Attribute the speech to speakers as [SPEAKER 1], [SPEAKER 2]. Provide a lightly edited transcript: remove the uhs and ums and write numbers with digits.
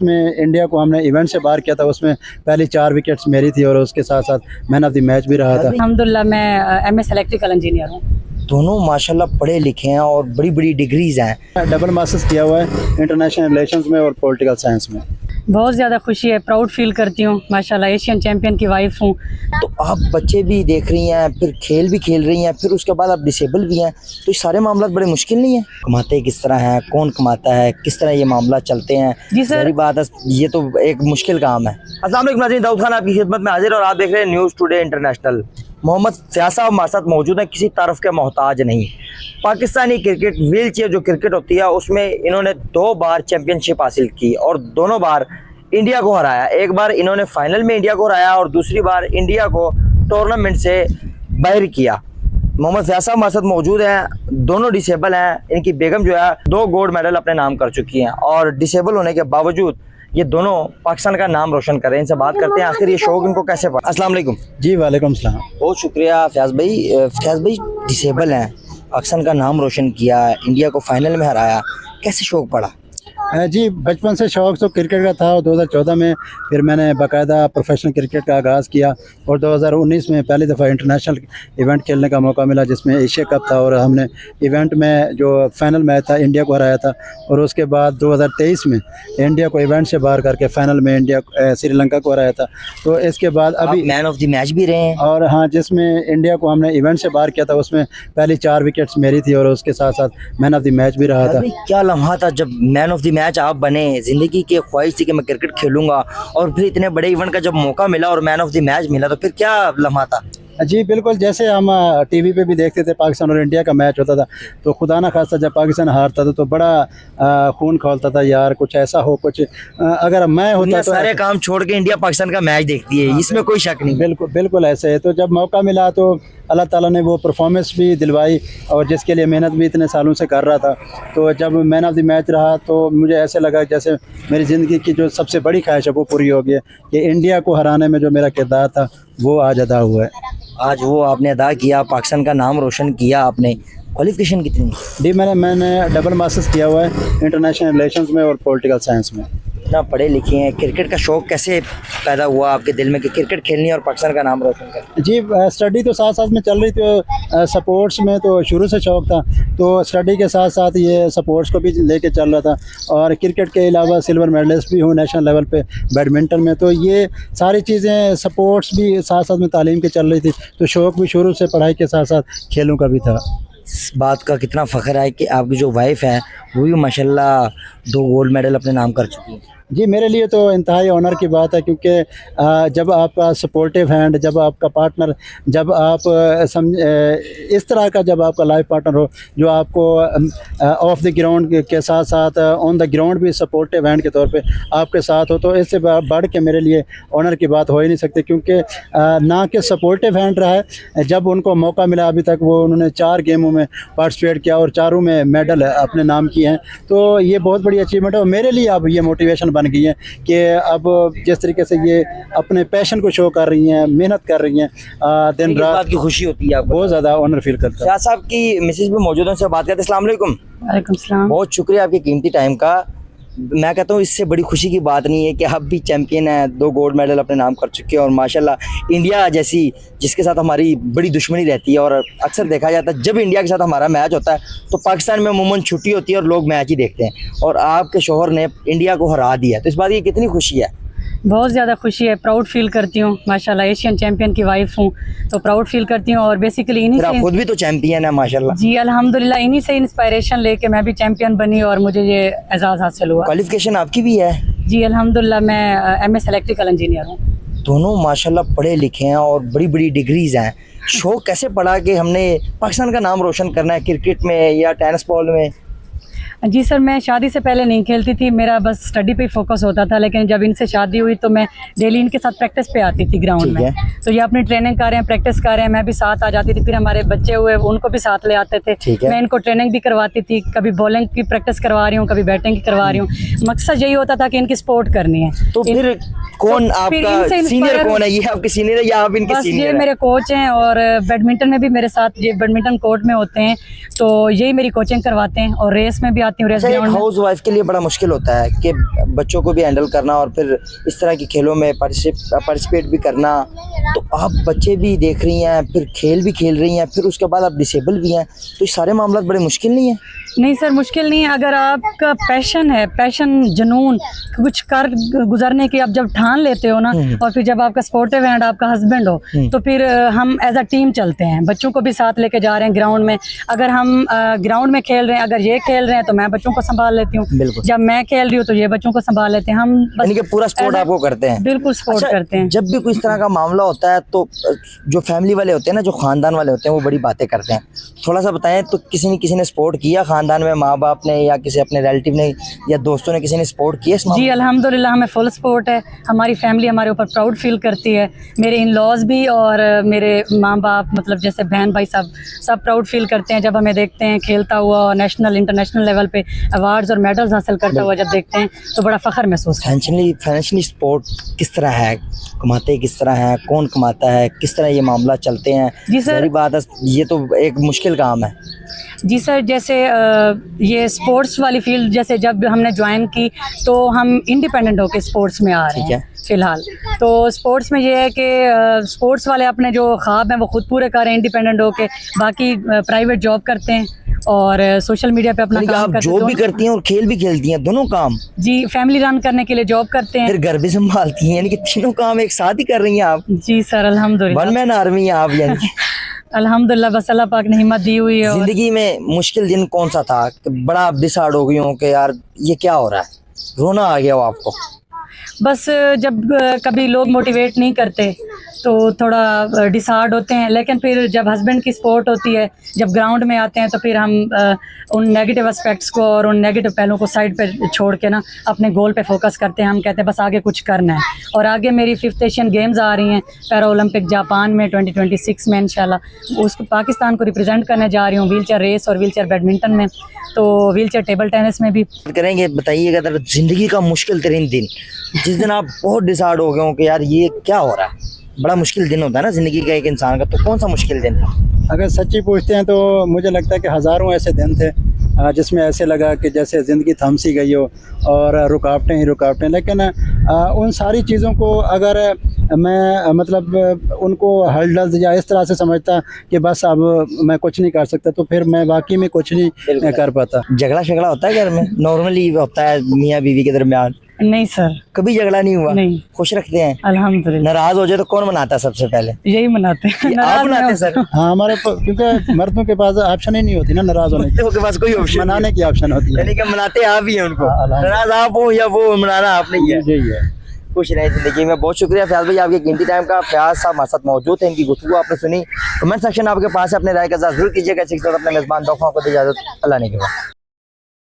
[SPEAKER 1] में इंडिया को हमने इवेंट से बाहर किया था, उसमें पहली 4 विकेट्स मेरी थी और उसके साथ साथ मैन ऑफ द मैच भी रहा था।
[SPEAKER 2] अल्हम्दुलिल्लाह मैं एमएस इलेक्ट्रिकल इंजीनियर हूँ।
[SPEAKER 3] दोनों माशाल्लाह पढ़े लिखे हैं और बड़ी बड़ी डिग्रीज हैं।
[SPEAKER 1] डबल मास्टर्स किया हुआ है इंटरनेशनल रिलेशंस में और पॉलिटिकल साइंस में।
[SPEAKER 2] बहुत ज़्यादा खुशी है, प्राउड फील करती हूँ। माशाल्लाह एशियन चैंपियन की वाइफ हूँ।
[SPEAKER 3] तो आप बच्चे भी देख रही हैं, फिर खेल भी खेल रही हैं, फिर उसके बाद आप डिसेबल भी हैं, तो ये सारे मामला बड़े मुश्किल नहीं है? कमाते किस तरह हैं, कौन कमाता है, किस तरह ये मामला चलते हैं?
[SPEAKER 2] जी सर।
[SPEAKER 3] सारी बात है, ये तो एक मुश्किल काम है। अस्सलाम वालेकुम नाज़रीन, दाऊद खान आपकी खिदमत में हाजिर और आप देख रहे हैं news today international. Mohammad Fayaz sahab हमारे साथ मौजूद हैं, किसी तारफ़ के मोहताज नहीं। पाकिस्तानी क्रिकेट व्हील चेयर जो क्रिकेट होती है उसमें इन्होंने 2 बार चैंपियनशिप हासिल की और दोनों बार इंडिया को हराया। एक बार इन्होंने फाइनल में इंडिया को हराया और दूसरी बार इंडिया को टूर्नामेंट से बाहर किया। मोहम्मद फयाज साहब हमारे साथ मौजूद हैं, दोनों डिसेबल हैं। इनकी बेगम जो है 2 गोल्ड मेडल अपने नाम कर चुकी हैं और डिसेबल होने के बावजूद ये दोनों पाकिस्तान का नाम रोशन कर रहे हैं। इनसे बात करते हैं आखिर ये शौक इनको कैसे पड़ा। अस्सलाम वालेकुम।
[SPEAKER 1] जी वालेकुम सलाम।
[SPEAKER 3] बहुत शुक्रिया फयाज भाई। फयाज भाई डिसेबल हैं, पाकिस्तान का नाम रोशन किया, इंडिया को फाइनल में हराया, कैसे शौक पड़ा?
[SPEAKER 1] जी बचपन से शौक़ तो क्रिकेट का था और 2014 में फिर मैंने बाकायदा प्रोफेशनल क्रिकेट का आगाज़ किया और 2019 में पहली दफ़ा इंटरनेशनल इवेंट खेलने का मौका मिला जिसमें एशिया कप था और हमने इवेंट में जो फाइनल मैच था इंडिया को हराया था। और उसके बाद 2023 में इंडिया को इवेंट से बाहर करके फाइनल में इंडिया श्रीलंका को हराया था। तो इसके बाद अभी
[SPEAKER 3] मैन ऑफ द मैच भी रहे हैं।
[SPEAKER 1] और हाँ, जिसमें इंडिया को हमने इवेंट से बाहर किया था उसमें पहली 4 विकेट्स मेरी थी और उसके साथ साथ मैन ऑफ द मैच भी रहा था।
[SPEAKER 3] क्या लम्हा था जब मैन ऑफ द मैच आप बने? जिंदगी की ख्वाहिश थी कि मैं क्रिकेट खेलूंगा और फिर इतने बड़े इवेंट का जब मौका मिला और मैन ऑफ द मैच मिला, तो फिर क्या लम्हा था?
[SPEAKER 1] जी बिल्कुल, जैसे हम टीवी पे भी देखते थे पाकिस्तान और इंडिया का मैच होता था तो खुदा ना खास्ता जब पाकिस्तान हारता था तो बड़ा खून खौलता था, यार कुछ ऐसा हो, कुछ अगर मैं होता तो
[SPEAKER 3] सारे काम छोड़ के इंडिया पाकिस्तान का मैच देखती है, इसमें कोई शक नहीं।
[SPEAKER 1] बिल्कुल बिल्कुल ऐसे है। तो जब मौका मिला तो अल्लाह ताला ने वो परफॉर्मेंस भी दिलवाई और जिसके लिए मेहनत भी इतने सालों से कर रहा था। तो जब मैन ऑफ द मैच रहा तो मुझे ऐसे लगा जैसे मेरी ज़िंदगी की जो सबसे बड़ी ख्वाहिश है वो पूरी हो गई है कि इंडिया को हराने में जो मेरा किरदार था वो आज अदा हुआ है।
[SPEAKER 3] आज वो आपने अदा किया, पाकिस्तान का नाम रोशन किया आपने। क्वालिफिकेशन कितनी?
[SPEAKER 1] जी मैंने डबल मास्टर्स किया हुआ है इंटरनेशनल रिलेशंस में और पॉलिटिकल साइंस में।
[SPEAKER 3] इतना पढ़े लिखे हैं, क्रिकेट का शौक कैसे पैदा हुआ आपके दिल में कि क्रिकेट खेलनी और पाकिस्तान का नाम रोशन करना?
[SPEAKER 1] जी स्टडी तो साथ साथ में चल रही थी, स्पोर्ट्स में तो शुरू से शौक़ था, तो स्टडी के साथ साथ ये स्पोर्ट्स को भी लेके चल रहा था और क्रिकेट के अलावा सिल्वर मेडलिस्ट भी हूँ नेशनल लेवल पे बैडमिंटन में। तो ये सारी चीज़ें स्पोर्ट्स भी साथ साथ में तालीम की चल रही थी, तो शौक़ भी शुरू से पढ़ाई के साथ साथ खेलों का भी था।
[SPEAKER 3] इस बात का कितना फ़ख्र है कि आपकी जो वाइफ है वो भी माशाल्लाह 2 गोल्ड मेडल अपने नाम कर चुकी है।
[SPEAKER 1] जी मेरे लिए तो इंतहाई ऑनर की बात है क्योंकि जब आपका सपोर्टिव हैंड, जब आपका पार्टनर, जब आप इस तरह का जब आपका लाइफ पार्टनर हो जो आपको ऑफ द ग्राउंड के साथ साथ ऑन द ग्राउंड भी सपोर्टिव हैंड के तौर पे आपके साथ हो, तो इससे बढ़ के मेरे लिए ऑनर की बात हो ही नहीं सकती। क्योंकि ना कि सपोर्टिव हैंड रहा है, जब उनको मौका मिला अभी तक वो उन्होंने 4 गेमों में पार्टिसिपेट किया और चारों में मेडल अपने नाम किए हैं, तो ये बहुत बड़ी अचीवमेंट है। और मेरे लिए अब ये मोटिवेशन बन गई है कि अब जिस तरीके से ये अपने पैशन को शो कर रही हैं, मेहनत कर रही हैं दिन रात,
[SPEAKER 3] की खुशी होती है,
[SPEAKER 1] बहुत ज़्यादा ऑनर फील करता है।
[SPEAKER 3] फयाज साहब की मिसेज भी मौजूद हैं, उनसे बात करते हैं। अस्सलाम वालेकुम।
[SPEAKER 2] वालेकुम सलाम।
[SPEAKER 3] बहुत शुक्रिया आपके कीमती टाइम का। मैं कहता हूँ इससे बड़ी खुशी की बात नहीं है कि आप भी चैंपियन हैं, 2 गोल्ड मेडल अपने नाम कर चुके हैं और माशाल्लाह इंडिया जैसी जिसके साथ हमारी बड़ी दुश्मनी रहती है और अक्सर देखा जाता है जब इंडिया के साथ हमारा मैच होता है तो पाकिस्तान में अमूमन छुट्टी होती है और लोग मैच ही देखते हैं और आपके शोहर ने इंडिया को हरा दिया, तो इस बात की कितनी खुशी है?
[SPEAKER 2] बहुत ज़्यादा खुशी है, प्राउड फील करती हूँ। माशाल्लाह एशियन चैंपियन की वाइफ हूँ तो प्राउड फील करती हूँ और बेसिकली इन्हीं से,
[SPEAKER 3] खुद भी तो चैंपियन है माशाल्लाह।
[SPEAKER 2] जी अल्हम्दुलिल्लाह, इन्हीं से इंस्पायरेशन लेके मैं भी चैंपियन बनी और मुझे ये एजाज़ हासिल हुआ।
[SPEAKER 3] क्वालिफिकेशन आपकी भी है?
[SPEAKER 2] जी अल्हम्दुलिल्लाह मैं एमएस इलेक्ट्रिकल इंजीनियर हूँ।
[SPEAKER 3] दोनों माशाल्लाह पढ़े लिखे हैं और बड़ी बड़ी डिग्रीज हैं। शौक कैसे पड़ा कि हमने पाकिस्तान का नाम रोशन करना है क्रिकेट में या टेनिस बॉल में?
[SPEAKER 2] जी सर, मैं शादी से पहले नहीं खेलती थी, मेरा बस स्टडी पे फोकस होता था, लेकिन जब इनसे शादी हुई तो मैं डेली इनके साथ प्रैक्टिस पे आती थी ग्राउंड में। तो ये अपनी ट्रेनिंग कर रहे हैं, प्रैक्टिस कर रहे हैं, मैं भी साथ आ जाती थी। फिर हमारे बच्चे हुए उनको भी साथ ले आते थे, मैं इनको ट्रेनिंग भी करवाती थी, कभी बॉलिंग की प्रैक्टिस करवा रही हूँ, कभी बैटिंग की करवा रही हूँ। मकसद यही होता था कि इनकी सपोर्ट करनी है।
[SPEAKER 3] तो फिर कौन आपका सीनियर कौन है? ये आपके सीनियर है या आप इनके सीनियर?
[SPEAKER 2] ये मेरे कोच हैं और बैडमिंटन में भी मेरे साथ ये बैडमिंटन कोर्ट में होते हैं, तो यही मेरी कोचिंग करवाते हैं और रेस में भी जाती हूँ रेस्ट
[SPEAKER 3] अच्छा, एक
[SPEAKER 2] ग्राउंड में।
[SPEAKER 3] हाउस वाइफ के लिए बड़ा मुश्किल होता है कि बच्चों को भी हैंडल करना और फिर इस तरह की खेलों में पार्टिसिपेट भी करना। तो आप बच्चे भी देख रही हैं, फिर खेल भी खेल रही हैं, फिर उसके बाद आप डिसेबल भी हैं, तो ये सारे मामला बड़े मुश्किल नहीं है?
[SPEAKER 2] नहीं सर, मुश्किल नहीं है। अगर आपका पैशन है, पैशन, जुनून, कुछ कर गुजरने की आप जब ठान लेते हो ना, और फिर जब आपका सपोर्टिव हैंड आपका हस्बैंड हो, तो फिर हम एज अ टीम चलते हैं। बच्चों को भी साथ लेके जा रहे हैं ग्राउंड में। अगर हम ग्राउंड में खेल रहे हैं, अगर ये खेल रहे हैं तो मैं बच्चों को संभाल लेती हूँ,
[SPEAKER 3] बिल्कुल।
[SPEAKER 2] जब मैं खेल रही हूँ तो ये बच्चों को संभाल लेते हैं। हम
[SPEAKER 3] यानी कि पूरा सपोर्ट
[SPEAKER 2] as a-
[SPEAKER 3] आपको करते हैं?
[SPEAKER 2] बिल्कुल सपोर्ट
[SPEAKER 3] अच्छा,
[SPEAKER 2] करते हैं।
[SPEAKER 3] जब भी कोई इस तरह का मामला होता है तो जो फैमिली वाले होते हैं ना, जो खानदान वाले होते हैं, वो बड़ी बातें करते हैं। थोड़ा सा बताएं तो किसी ने सपोर्ट किया खानदान में, माँ बाप ने या किसी अपने रिलेटिव ने या दोस्तों ने, किसी ने सपोर्ट किया इस मामले
[SPEAKER 2] जी
[SPEAKER 3] में?
[SPEAKER 2] अल्हम्दुलिल्लाह हमें फुल सपोर्ट है। हमारी फैमिली हमारे ऊपर प्राउड फील करती है। मेरे इन लॉज भी और मेरे माँ बाप, मतलब जैसे बहन भाई, सब प्राउड फील करते हैं जब हमें देखते हैं खेलता हुआ और नेशनल इंटरनेशनल लेवल पे अवार्ड्स और मेडल्स हासिल करता हुआ जब देखते हैं तो बड़ा फ़ख्र महसूस होता है।
[SPEAKER 3] फाइनेंशियली सपोर्ट किस तरह है, कमाते किस तरह हैं, कौन कमाता है, किस तरह ये मामला चलते हैं?
[SPEAKER 2] जी सर।
[SPEAKER 3] सारी बात है, ये तो एक मुश्किल काम है।
[SPEAKER 2] जी सर, जैसे ये स्पोर्ट्स वाली फील्ड जैसे जब हमने ज्वाइन की तो हम इंडिपेंडेंट होके स्पोर्ट्स में आ रहे
[SPEAKER 3] ठीक है।
[SPEAKER 2] हैं फ़िलहाल। तो स्पोर्ट्स में ये है कि स्पोर्ट्स वाले अपने जो ख्वाब हैं वो खुद पूरे कर रहे हैं इंडिपेंडेंट होके। बाकी प्राइवेट जॉब करते हैं और सोशल मीडिया पे अपना
[SPEAKER 3] यानी कि
[SPEAKER 2] काम
[SPEAKER 3] आप
[SPEAKER 2] करते
[SPEAKER 3] जॉब भी
[SPEAKER 2] दोनों-
[SPEAKER 3] करती हैं और खेल भी खेलती हैं, दोनों काम?
[SPEAKER 2] जी, फैमिली रन करने के लिए जॉब करते हैं।
[SPEAKER 3] फिर घर भी संभालती हैं, यानी कि तीनों काम एक साथ ही कर रही हैं आप?
[SPEAKER 2] जी सर अल्हम्दुलिल्लाह।
[SPEAKER 3] वन मैन आर्मी हैं आप यानी कि।
[SPEAKER 2] अल्हम्दुलिल्लाह, बस अल्लाह पाक ने हिम्मत दी हुई है। और
[SPEAKER 3] जिंदगी में मुश्किल दिन कौन सा था कि बड़ा आप डिसाइड हो गई हो कि यार ये क्या हो रहा है, रोना आ गया हो आपको?
[SPEAKER 2] बस जब कभी लोग मोटिवेट नहीं करते तो थोड़ा डिसहार्ड होते हैं, लेकिन फिर जब हस्बैंड की सपोर्ट होती है, जब ग्राउंड में आते हैं तो फिर हम उन नेगेटिव एस्पेक्ट्स को और उन नेगेटिव पहलुओं को साइड पे छोड़ के ना अपने गोल पे फोकस करते हैं। हम कहते हैं बस आगे कुछ करना है। और आगे मेरी 5th एशियन गेम्स आ रही हैं पैरा ओलंपिक जापान में 2026 में इंशाल्लाह। उसको पाकिस्तान को रिप्रेजेंट करने जा रही हूँ व्हीलचेयर रेस और व्हीलचेयर बैडमिंटन में, तो व्हीलचेयर टेबल टेनिस में भी।
[SPEAKER 3] करेंगे, बताइएगा जरा जिंदगी का मुश्किल तरीन दिन, जिस दिन आप बहुत डिसाइड हो गए हो कि यार ये क्या हो रहा है। बड़ा मुश्किल दिन होता है ना जिंदगी का एक इंसान का, तो कौन सा मुश्किल दिन था?
[SPEAKER 1] अगर सच्ची पूछते हैं तो मुझे लगता है कि हज़ारों ऐसे दिन थे जिसमें ऐसे लगा कि जैसे ज़िंदगी थम सी गई हो और रुकावटें ही रुकावटें। लेकिन उन सारी चीज़ों को अगर मैं मतलब उनको हर्डल्स या इस तरह से समझता कि बस अब मैं कुछ नहीं कर सकता, तो फिर मैं वाकई में कुछ नहीं कर पाता।
[SPEAKER 3] झगड़ा शगड़ा होता है घर में? नॉर्मली होता है मियाँ बीवी के दरमियान?
[SPEAKER 2] नहीं सर,
[SPEAKER 3] कभी झगड़ा नहीं हुआ?
[SPEAKER 2] नहीं।
[SPEAKER 3] खुश रखते हैं?
[SPEAKER 2] अल्हम्दुलिल्लाह।
[SPEAKER 3] नाराज हो जाए तो कौन मनाता है सबसे पहले?
[SPEAKER 2] यही मनाते हैं।
[SPEAKER 3] ये आप
[SPEAKER 2] नाराज
[SPEAKER 3] मनाते हैं
[SPEAKER 2] मैं
[SPEAKER 3] सर?
[SPEAKER 1] हाँ, हमारे क्योंकि मर्दों के पास ऑप्शन ही नहीं होती ना नाराज़ होने की,
[SPEAKER 3] के पास कोई ऑप्शन
[SPEAKER 1] मनाने की ऑप्शन होती है।
[SPEAKER 3] यानी कि मनाते आप ही हैं उनको?
[SPEAKER 1] हाँ, अल्हम्दुलिल्लाह।
[SPEAKER 3] नाराज आप हो या वो, मनाना आप नहीं है।
[SPEAKER 1] यही है।
[SPEAKER 3] खुश रहे जिंदगी में। बहुत शुक्रिया फयाज भाई, आपके कीमती टाइम का। फयाज साहब हमारे साथ मौजूद हैं, इनकी गुफ्तगू आपने सुनी। कमेंट सेक्शन आपके पास है, अपने राय का इजाज़त जरूर कीजिएगा। इसी के साथ अपने मेज़बान दौखा को दी इजाज़त। अल्लाह ने के बाद।